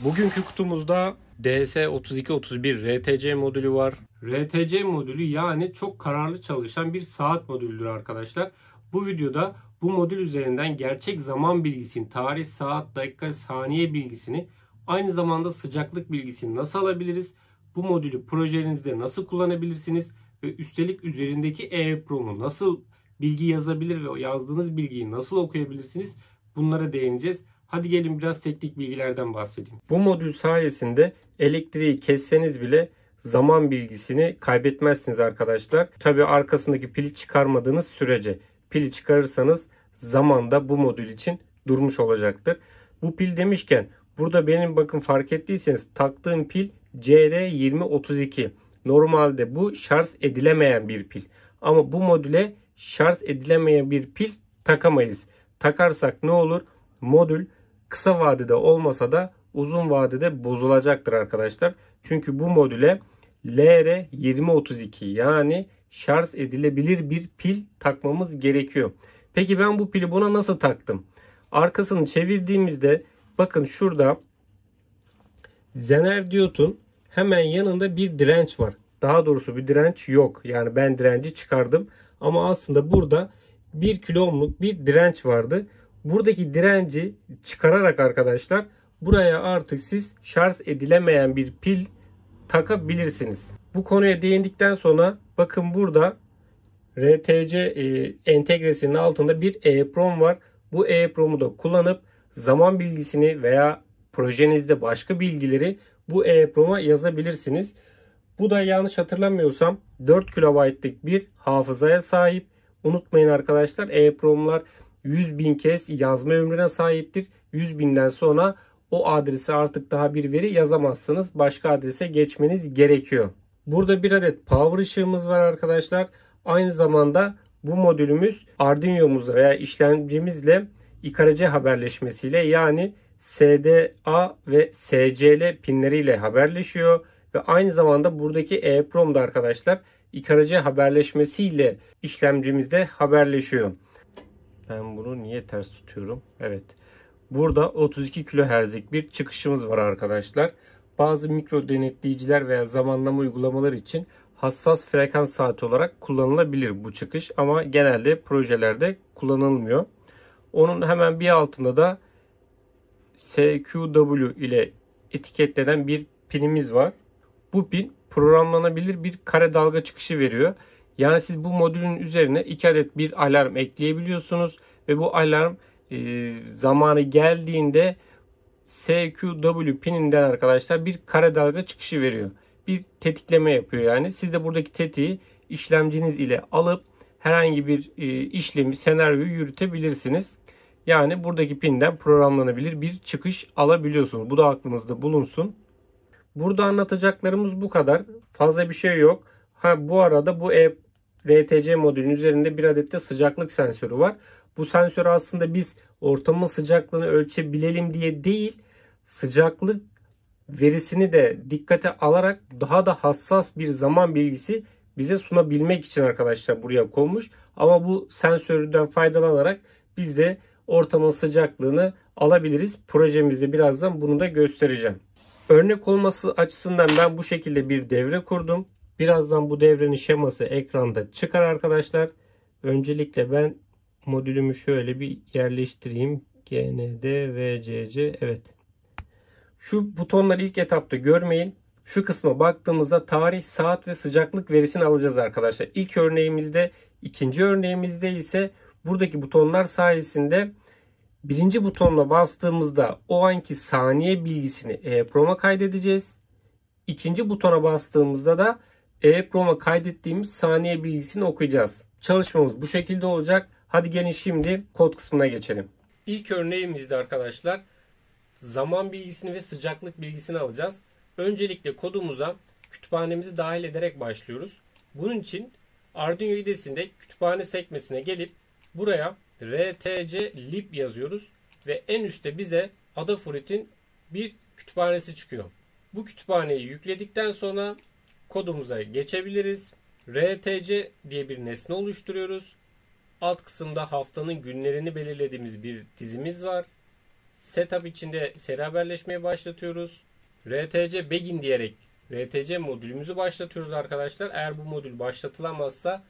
Bugünkü kutumuzda DS3231 RTC modülü var. RTC modülü yani çok kararlı çalışan bir saat modülüdür arkadaşlar. Bu videoda bu modül üzerinden gerçek zaman bilgisini, tarih, saat, dakika, saniye bilgisini, aynı zamanda sıcaklık bilgisini nasıl alabiliriz? Bu modülü projenizde nasıl kullanabilirsiniz? Ve üstelik üzerindeki EEPROM'u nasıl bilgi yazabilir ve yazdığınız bilgiyi nasıl okuyabilirsiniz? Bunlara değineceğiz. Hadi gelin biraz teknik bilgilerden bahsedeyim. Bu modül sayesinde elektriği kesseniz bile zaman bilgisini kaybetmezsiniz arkadaşlar. Tabi arkasındaki pili çıkarmadığınız sürece. Pili çıkarırsanız zaman da bu modül için durmuş olacaktır. Bu pil demişken burada benim bakın fark ettiyseniz taktığım pil CR2032. Normalde bu şarj edilemeyen bir pil. Ama bu modüle şarj edilemeyen bir pil takamayız. Takarsak ne olur? Modül kısa vadede olmasa da uzun vadede bozulacaktır arkadaşlar. Çünkü bu modüle LR2032 yani şarj edilebilir bir pil takmamız gerekiyor. Peki ben bu pili buna nasıl taktım? Arkasını çevirdiğimizde bakın şurada Zener diyotun hemen yanında bir direnç var. Daha doğrusu bir direnç yok. Yani ben direnci çıkardım. Ama aslında burada 1 kilo ohmluk bir direnç vardı. Buradaki direnci çıkararak arkadaşlar buraya artık siz şarj edilemeyen bir pil takabilirsiniz. Bu konuya değindikten sonra bakın burada RTC entegresinin altında bir EEPROM var. Bu EEPROM'u da kullanıp zaman bilgisini veya projenizde başka bilgileri bu EEPROM'a yazabilirsiniz. Bu da yanlış hatırlamıyorsam 4 KB'lık bir hafızaya sahip. Unutmayın arkadaşlar, EEPROM'lar 100.000 kez yazma ömrüne sahiptir. 100.000'den sonra o adrese artık daha bir veri yazamazsınız. Başka adrese geçmeniz gerekiyor. Burada bir adet power ışığımız var arkadaşlar. Aynı zamanda bu modülümüz Arduino'muzla veya işlemcimizle IKRC haberleşmesiyle yani SDA ve SCL pinleriyle haberleşiyor. Ve aynı zamanda buradaki EEPROM da arkadaşlar IKRC haberleşmesiyle işlemcimizde haberleşiyor. Ben bunu niye ters tutuyorum? Evet. Burada 32 kHz'lik bir çıkışımız var arkadaşlar. Bazı mikro denetleyiciler veya zamanlama uygulamaları için hassas frekans saati olarak kullanılabilir bu çıkış. Ama genelde projelerde kullanılmıyor. Onun hemen bir altında da SQW ile etiketlenen bir pinimiz var. Bu pin programlanabilir bir kare dalga çıkışı veriyor. Yani siz bu modülün üzerine 2 adet bir alarm ekleyebiliyorsunuz ve bu alarm zamanı geldiğinde SQW pininden arkadaşlar bir kare dalga çıkışı veriyor. Bir tetikleme yapıyor yani. Siz de buradaki tetiği işlemciniz ile alıp herhangi bir işlemi, senaryoyu yürütebilirsiniz. Yani buradaki pinden programlanabilir bir çıkış alabiliyorsunuz. Bu da aklınızda bulunsun. Burada anlatacaklarımız bu kadar. Fazla bir şey yok. Bu arada bu RTC modülün üzerinde bir adet de sıcaklık sensörü var. Bu sensörü aslında biz ortamın sıcaklığını ölçebilelim diye değil, sıcaklık verisini de dikkate alarak daha da hassas bir zaman bilgisi bize sunabilmek için arkadaşlar buraya konmuş. Ama bu sensörden faydalanarak biz de ortamın sıcaklığını alabiliriz. Projemizde birazdan bunu da göstereceğim. Örnek olması açısından ben bu şekilde bir devre kurdum. Birazdan bu devrenin şeması ekranda çıkar arkadaşlar. Öncelikle ben modülümü şöyle bir yerleştireyim. GND, VCC, evet. Şu butonları ilk etapta görmeyin. Şu kısma baktığımızda tarih, saat ve sıcaklık verisini alacağız arkadaşlar. İlk örneğimizde, ikinci örneğimizde ise buradaki butonlar sayesinde birinci butonla bastığımızda o anki saniye bilgisini EEPROM'a kaydedeceğiz. İkinci butona bastığımızda da EEPROM'a kaydettiğimiz saniye bilgisini okuyacağız. Çalışmamız bu şekilde olacak. Hadi gelin şimdi kod kısmına geçelim. İlk örneğimizde arkadaşlar zaman bilgisini ve sıcaklık bilgisini alacağız. Öncelikle kodumuza kütüphanemizi dahil ederek başlıyoruz. Bunun için Arduino IDE'sinde kütüphane sekmesine gelip buraya RTC lib yazıyoruz ve en üstte bize Adafruit'in bir kütüphanesi çıkıyor. Bu kütüphaneyi yükledikten sonra kodumuza geçebiliriz. RTC diye bir nesne oluşturuyoruz. Alt kısımda haftanın günlerini belirlediğimiz bir dizimiz var. Setup içinde seri haberleşmeyi başlatıyoruz. RTC Begin diyerek RTC modülümüzü başlatıyoruz arkadaşlar. Eğer bu modül başlatılamazsa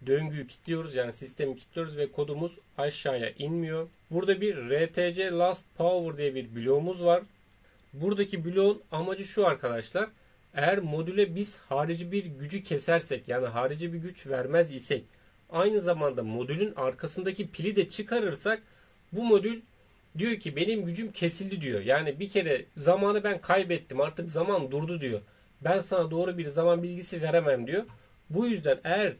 döngüyü kilitliyoruz, yani sistemi kilitliyoruz ve kodumuz aşağıya inmiyor. Burada bir RTC Last Power diye bir bloğumuz var. Buradaki bloğun amacı şu arkadaşlar. Eğer modüle biz harici bir gücü kesersek, yani harici bir güç vermez isek, aynı zamanda modülün arkasındaki pili de çıkarırsak, bu modül diyor ki benim gücüm kesildi diyor. Yani bir kere zamanı ben kaybettim, artık zaman durdu diyor. Ben sana doğru bir zaman bilgisi veremem diyor. Bu yüzden eğer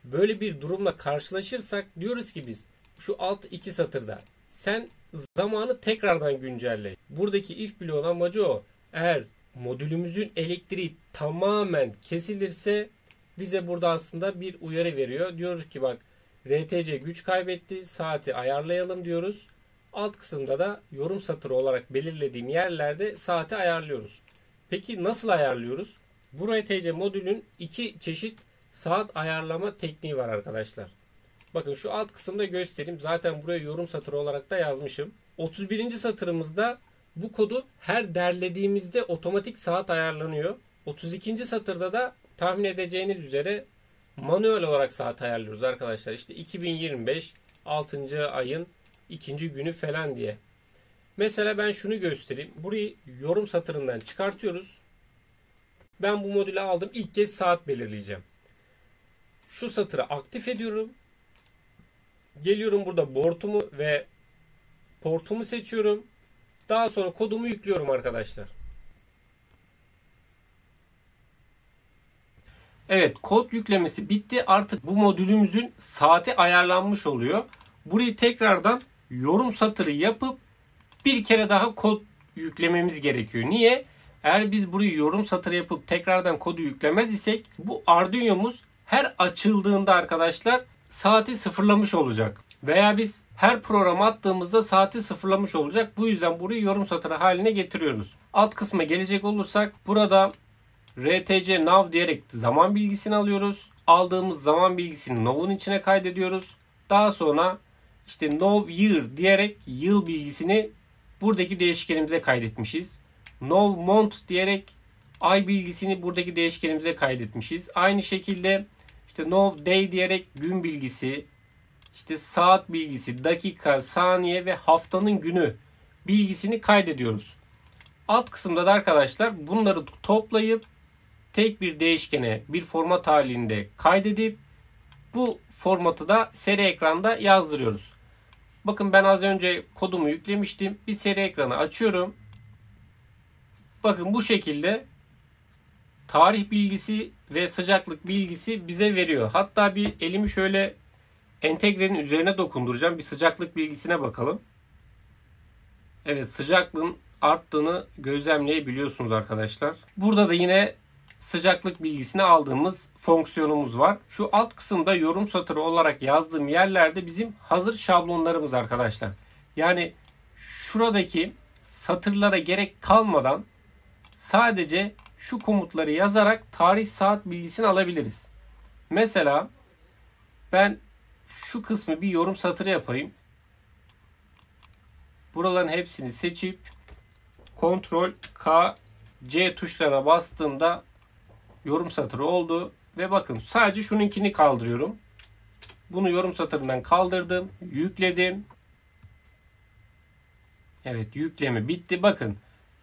böyle bir durumla karşılaşırsak diyoruz ki biz şu alt iki satırda sen zamanı tekrardan güncelle. Buradaki if bloğun amacı o. Eğer modülümüzün elektriği tamamen kesilirse bize burada aslında bir uyarı veriyor. Diyoruz ki bak, RTC güç kaybetti, saati ayarlayalım diyoruz. Alt kısımda da yorum satırı olarak belirlediğim yerlerde saati ayarlıyoruz. Peki nasıl ayarlıyoruz? Bu RTC modülün iki çeşit saat ayarlama tekniği var arkadaşlar. Bakın şu alt kısımda göstereyim. Zaten buraya yorum satırı olarak da yazmışım. 31. satırımızda bu kodu her derlediğimizde otomatik saat ayarlanıyor. 32. satırda da tahmin edeceğiniz üzere manuel olarak saat ayarlıyoruz arkadaşlar. İşte 2025 6. ayın 2. günü falan diye. Mesela ben şunu göstereyim. Burayı yorum satırından çıkartıyoruz. Ben bu modülü aldım. İlk kez saat belirleyeceğim. Şu satırı aktif ediyorum. Geliyorum, burada board'umu ve portumu seçiyorum. Daha sonra kodumu yüklüyorum arkadaşlar. Evet, kod yüklemesi bitti. Artık bu modülümüzün saati ayarlanmış oluyor. Burayı tekrardan yorum satırı yapıp bir kere daha kod yüklememiz gerekiyor. Niye? Eğer biz burayı yorum satırı yapıp tekrardan kodu yüklemez isek, bu Arduino'muz her açıldığında arkadaşlar saati sıfırlamış olacak. Veya biz her program attığımızda saati sıfırlamış olacak. Bu yüzden burayı yorum satırı haline getiriyoruz. Alt kısma gelecek olursak, burada RTC Now diyerek zaman bilgisini alıyoruz. Aldığımız zaman bilgisini Now'un içine kaydediyoruz. Daha sonra işte Now Year diyerek yıl bilgisini buradaki değişkenimize kaydetmişiz. Now Month diyerek ay bilgisini buradaki değişkenimize kaydetmişiz. Aynı şekilde işte Now Day diyerek gün bilgisi, işte saat bilgisi, dakika, saniye ve haftanın günü bilgisini kaydediyoruz. Alt kısımda da arkadaşlar bunları toplayıp tek bir değişkene bir format halinde kaydedip bu formatı da seri ekranda yazdırıyoruz. Bakın ben az önce kodumu yüklemiştim. Bir seri ekranı açıyorum. Bakın bu şekilde tarih bilgisi ve sıcaklık bilgisi bize veriyor. Hatta bir elimi şöyle entegrenin üzerine dokunduracağım. Bir sıcaklık bilgisine bakalım. Evet, sıcaklığın arttığını gözlemleyebiliyorsunuz arkadaşlar. Burada da yine sıcaklık bilgisini aldığımız fonksiyonumuz var. Şu alt kısımda yorum satırı olarak yazdığım yerlerde bizim hazır şablonlarımız arkadaşlar. Yani şuradaki satırlara gerek kalmadan sadece şu komutları yazarak tarih saat bilgisini alabiliriz. Mesela ben şu kısmı bir yorum satırı yapayım. Buraların hepsini seçip Ctrl K C tuşlarına bastığımda yorum satırı oldu. Ve bakın sadece şununkini kaldırıyorum. Bunu yorum satırından kaldırdım. Yükledim. Evet, yükleme bitti. Bakın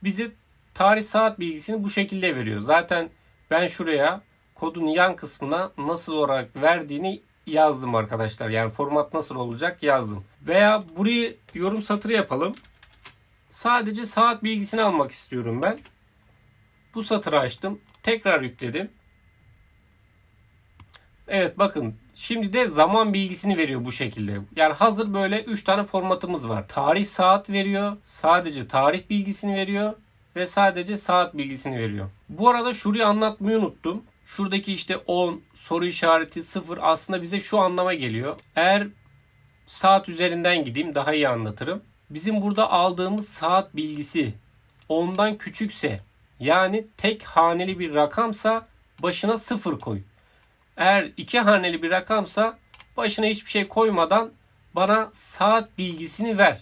bize tarih saat bilgisini bu şekilde veriyor. Zaten ben şuraya kodun yan kısmına nasıl olarak verdiğini yazdım arkadaşlar. Yani format nasıl olacak yazdım. Veya burayı yorum satırı yapalım. Sadece saat bilgisini almak istiyorum ben. Bu satırı açtım. Tekrar yükledim. Evet, bakın şimdi de zaman bilgisini veriyor bu şekilde. Yani hazır böyle 3 tane formatımız var. Tarih saat veriyor. Sadece tarih bilgisini veriyor. Ve sadece saat bilgisini veriyor. Bu arada şurayı anlatmayı unuttum. Şuradaki işte 10 soru işareti 0 aslında bize şu anlama geliyor. Eğer saat üzerinden gideyim daha iyi anlatırım. Bizim burada aldığımız saat bilgisi 10'dan küçükse, yani tek haneli bir rakamsa başına 0 koy. Eğer 2 haneli bir rakamsa başına hiçbir şey koymadan bana saat bilgisini ver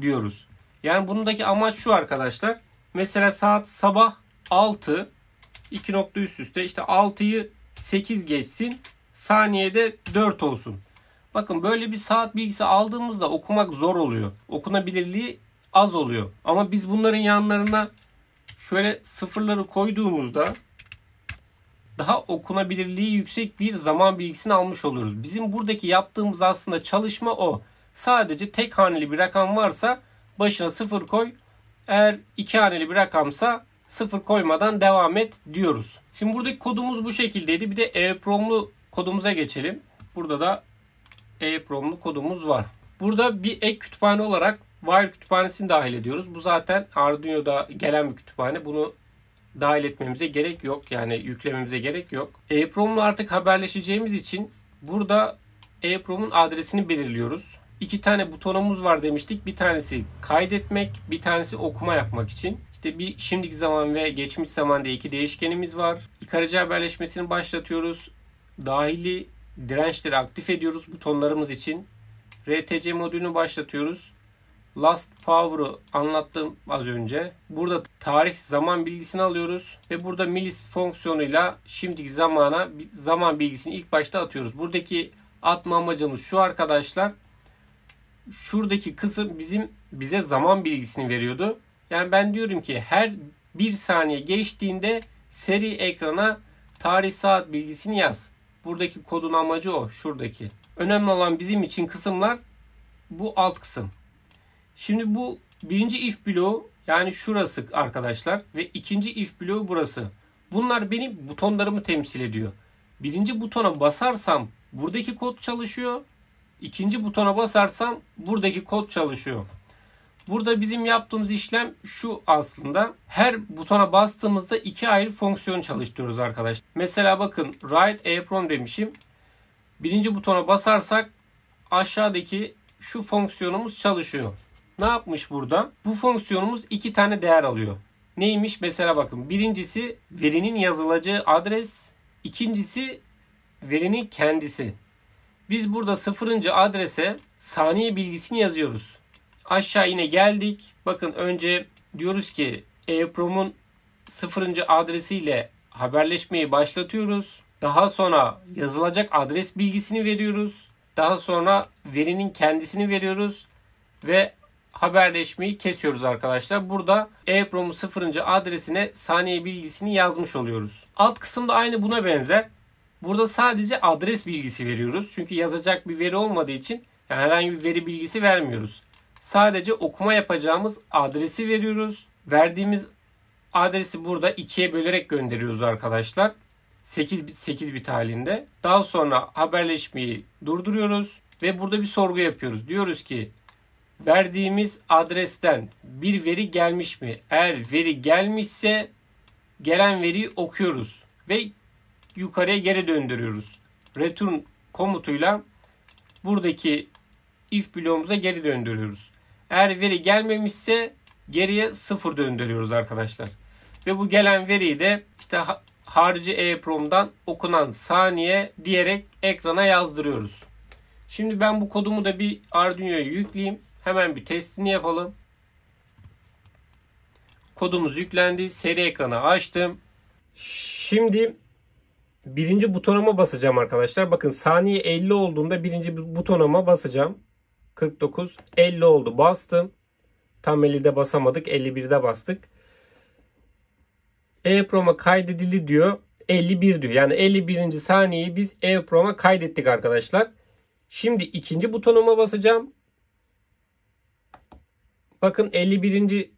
diyoruz. Yani bundaki amaç şu arkadaşlar. Mesela saat sabah 6, 2 nokta üst üste, işte 6'yı 8 geçsin, saniyede 4 olsun. Bakın böyle bir saat bilgisi aldığımızda okumak zor oluyor. Okunabilirliği az oluyor. Ama biz bunların yanlarına şöyle sıfırları koyduğumuzda daha okunabilirliği yüksek bir zaman bilgisini almış oluruz. Bizim buradaki yaptığımız aslında çalışma o. Sadece tek haneli bir rakam varsa başına sıfır koy. Eğer iki haneli bir rakamsa sıfır koymadan devam et diyoruz. Şimdi buradaki kodumuz bu şekildeydi. Bir de EEPROM'lu kodumuza geçelim. Burada da EEPROM'lu kodumuz var. Burada bir ek kütüphane olarak Wire kütüphanesini dahil ediyoruz. Bu zaten Arduino'da gelen bir kütüphane. Bunu dahil etmemize gerek yok. Yani yüklememize gerek yok. EEPROM'la artık haberleşeceğimiz için burada EEPROM'un adresini belirliyoruz. 2 tane butonumuz var demiştik. Bir tanesi kaydetmek, bir tanesi okuma yapmak için. İşte bir şimdiki zaman ve geçmiş zaman diye 2 değişkenimiz var. İkarıcı haberleşmesini başlatıyoruz. Dahili dirençleri aktif ediyoruz butonlarımız için. RTC modülünü başlatıyoruz. Last Power'ı anlattım az önce. Burada tarih zaman bilgisini alıyoruz. Ve burada milis fonksiyonuyla şimdiki zamana zaman bilgisini ilk başta atıyoruz. Buradaki atma amacımız şu arkadaşlar. Şuradaki kısım bize zaman bilgisini veriyordu. Yani ben diyorum ki her 1 saniye geçtiğinde seri ekrana tarih saat bilgisini yaz. Buradaki kodun amacı o. Şuradaki. Önemli olan bizim için kısımlar bu alt kısım. Şimdi bu birinci if bloğu, yani şurası arkadaşlar, ve ikinci if bloğu burası. Bunlar benim butonlarımı temsil ediyor. Birinci butona basarsam buradaki kod çalışıyor. İkinci butona basarsam buradaki kod çalışıyor. Burada bizim yaptığımız işlem şu aslında. Her butona bastığımızda 2 ayrı fonksiyon çalıştırıyoruz arkadaşlar. Mesela bakın write EEPROM demişim. Birinci butona basarsak aşağıdaki şu fonksiyonumuz çalışıyor. Ne yapmış burada? Bu fonksiyonumuz 2 tane değer alıyor. Neymiş? Mesela bakın, birincisi verinin yazılacağı adres. İkincisi verinin kendisi. Biz burada 0. adrese saniye bilgisini yazıyoruz. Aşağı yine geldik. Bakın önce diyoruz ki EEPROM'un 0. adresiyle haberleşmeyi başlatıyoruz. Daha sonra yazılacak adres bilgisini veriyoruz. Daha sonra verinin kendisini veriyoruz. Ve haberleşmeyi kesiyoruz arkadaşlar. Burada EEPROM'un 0. adresine saniye bilgisini yazmış oluyoruz. Alt kısımda aynı buna benzer. Burada sadece adres bilgisi veriyoruz. Çünkü yazacak bir veri olmadığı için yani herhangi bir veri bilgisi vermiyoruz. Sadece okuma yapacağımız adresi veriyoruz. Verdiğimiz adresi burada 2'ye bölerek gönderiyoruz arkadaşlar. 8 bit halinde. Daha sonra haberleşmeyi durduruyoruz ve burada bir sorgu yapıyoruz. Diyoruz ki verdiğimiz adresten bir veri gelmiş mi? Eğer veri gelmişse gelen veriyi okuyoruz ve yukarıya geri döndürüyoruz. Return komutuyla buradaki if bloğumuza geri döndürüyoruz. Eğer veri gelmemişse geriye 0 döndürüyoruz arkadaşlar. Ve bu gelen veriyi de işte harici EEPROM'dan okunan saniye diyerek ekrana yazdırıyoruz. Şimdi ben bu kodumu da bir Arduino'ya yükleyeyim. Hemen bir testini yapalım. Kodumuz yüklendi. Seri ekranı açtım. Şimdi birinci butonuma basacağım arkadaşlar. Bakın saniye 50 olduğunda birinci butonuma basacağım. 49, 50 oldu. Bastım. Tam 50'de basamadık. 51'de bastık. EEPROM'a kaydedildi diyor. 51 diyor. Yani 51. saniyeyi biz EEPROM'a kaydettik arkadaşlar. Şimdi ikinci butonuma basacağım. Bakın 51.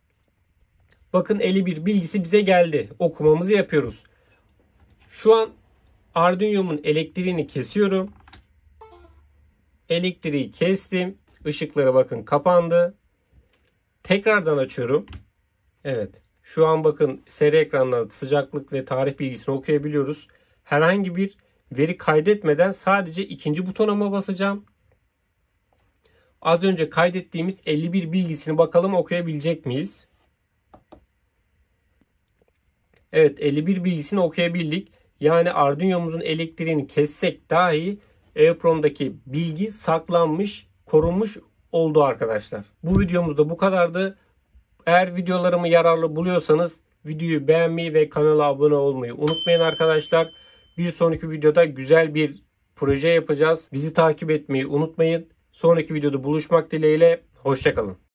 Bakın 51 bilgisi bize geldi. Okumamızı yapıyoruz. Şu an Arduino'mun elektriğini kesiyorum. Elektriği kestim. Işıkları bakın kapandı. Tekrardan açıyorum. Evet. Şu an bakın seri ekrandan sıcaklık ve tarih bilgisini okuyabiliyoruz. Herhangi bir veri kaydetmeden sadece ikinci butonuma basacağım. Az önce kaydettiğimiz 51 bilgisini bakalım okuyabilecek miyiz? Evet, 51 bilgisini okuyabildik. Yani Arduino'muzun elektriğini kessek dahi EEPROM'daki bilgi saklanmış, korunmuş oldu arkadaşlar. Bu videomuz da bu kadardı. Eğer videolarımı yararlı buluyorsanız videoyu beğenmeyi ve kanala abone olmayı unutmayın arkadaşlar. Bir sonraki videoda güzel bir proje yapacağız. Bizi takip etmeyi unutmayın. Sonraki videoda buluşmak dileğiyle. Hoşça kalın.